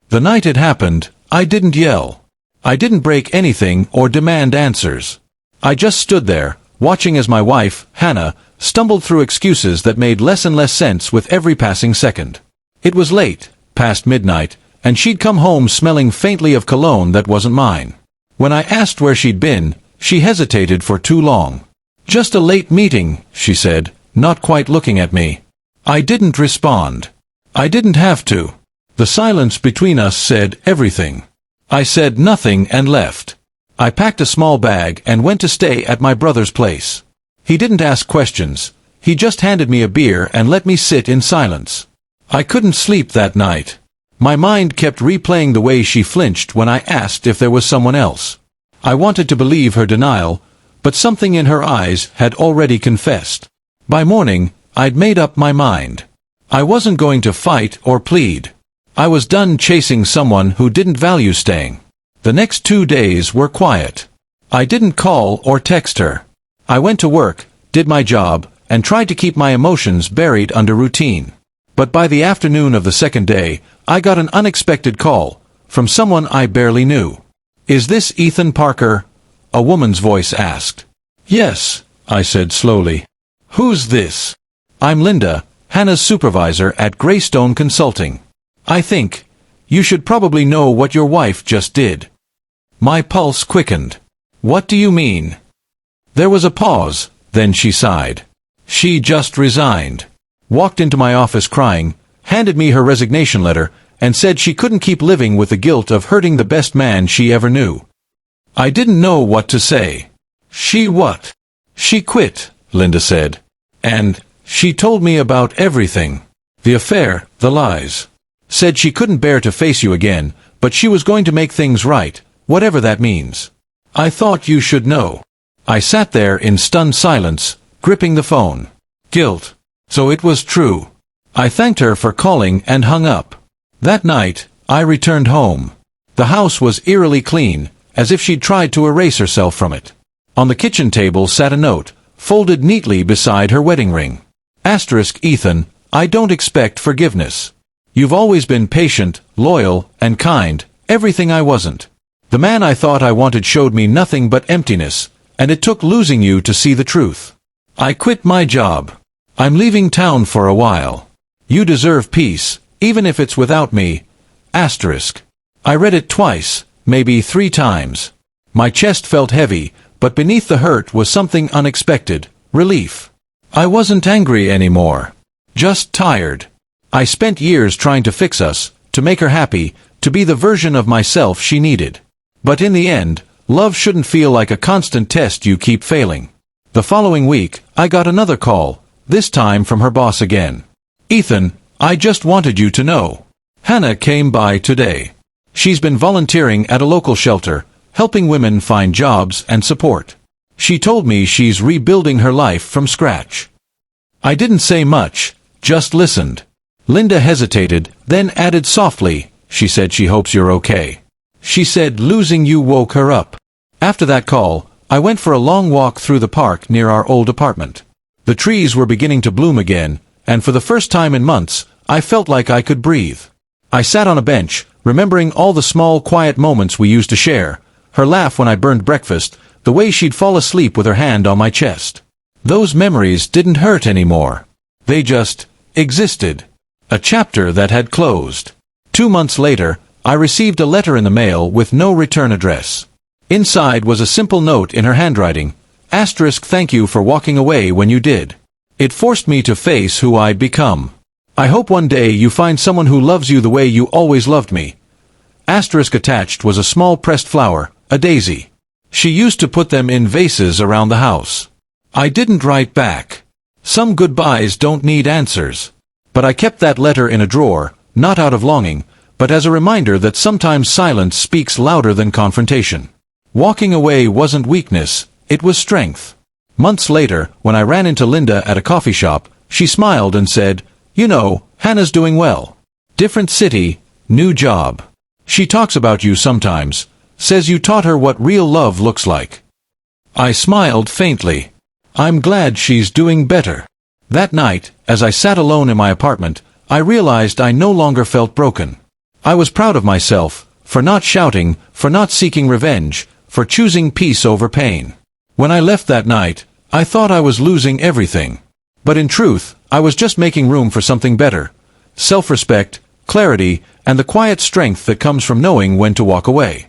The night it happened, I didn't yell. I didn't break anything or demand answers. I just stood there, watching as my wife, Hannah, stumbled through excuses that made less and less sense with every passing second. It was late, past midnight, and she'd come home smelling faintly of cologne that wasn't mine. When I asked where she'd been, she hesitated for too long. "Just a late meeting," she said, not quite looking at me. I didn't respond. I didn't have to. The silence between us said everything. I said nothing and left. I packed a small bag and went to stay at my brother's place. He didn't ask questions. He just handed me a beer and let me sit in silence. I couldn't sleep that night. My mind kept replaying the way she flinched when I asked if there was someone else. I wanted to believe her denial, but something in her eyes had already confessed. By morning, I'd made up my mind. I wasn't going to fight or plead. I was done chasing someone who didn't value staying. The next 2 days were quiet. I didn't call or text her. I went to work, did my job, and tried to keep my emotions buried under routine. But by the afternoon of the second day, I got an unexpected call, from someone I barely knew. "Is this Ethan Parker?" a woman's voice asked. "Yes," I said slowly. "Who's this?" "I'm Linda, Hannah's supervisor at Greystone Consulting. I think you should probably know what your wife just did." My pulse quickened. "What do you mean?" There was a pause, then she sighed. "She just resigned. Walked into my office crying, handed me her resignation letter, and said she couldn't keep living with the guilt of hurting the best man she ever knew." I didn't know what to say. "She what?" "She quit," Linda said. "And she told me about everything. The affair, the lies. Said she couldn't bear to face you again, but she was going to make things right, whatever that means. I thought you should know." I sat there in stunned silence, gripping the phone. Guilt. So it was true. I thanked her for calling and hung up. That night, I returned home. The house was eerily clean, as if she'd tried to erase herself from it. On the kitchen table sat a note, folded neatly beside her wedding ring. Ethan, I don't expect forgiveness. You've always been patient, loyal, and kind, everything I wasn't. The man I thought I wanted showed me nothing but emptiness, and it took losing you to see the truth. I quit my job. I'm leaving town for a while. You deserve peace, even if it's without me. I read it twice, maybe 3 times. My chest felt heavy, but beneath the hurt was something unexpected, relief. I wasn't angry anymore. Just tired. I spent years trying to fix us, to make her happy, to be the version of myself she needed. But in the end, love shouldn't feel like a constant test you keep failing. The following week, I got another call, this time from her boss again. "Ethan, I just wanted you to know. Hannah came by today. She's been volunteering at a local shelter, helping women find jobs and support. She told me she's rebuilding her life from scratch." I didn't say much, just listened. Linda hesitated, then added softly, "She said she hopes you're okay. She said losing you woke her up." After that call, I went for a long walk through the park near our old apartment. The trees were beginning to bloom again, and for the first time in months, I felt like I could breathe. I sat on a bench, remembering all the small, quiet moments we used to share, her laugh when I burned breakfast, the way she'd fall asleep with her hand on my chest. Those memories didn't hurt anymore. They just existed. A chapter that had closed. 2 months later, I received a letter in the mail with no return address. Inside was a simple note in her handwriting, "Thank you for walking away when you did. It forced me to face who I'd become. I hope one day you find someone who loves you the way you always loved me." Attached was a small pressed flower, a daisy. She used to put them in vases around the house. I didn't write back. Some goodbyes don't need answers. But I kept that letter in a drawer, not out of longing, but as a reminder that sometimes silence speaks louder than confrontation. Walking away wasn't weakness, it was strength. Months later, when I ran into Linda at a coffee shop, she smiled and said, "You know, Hannah's doing well. Different city, new job. She talks about you sometimes, says you taught her what real love looks like." I smiled faintly. I'm glad she's doing better. That night, as I sat alone in my apartment, I realized I no longer felt broken. I was proud of myself, for not shouting, for not seeking revenge, for choosing peace over pain. When I left that night, I thought I was losing everything. But in truth, I was just making room for something better. Self-respect, clarity, and the quiet strength that comes from knowing when to walk away.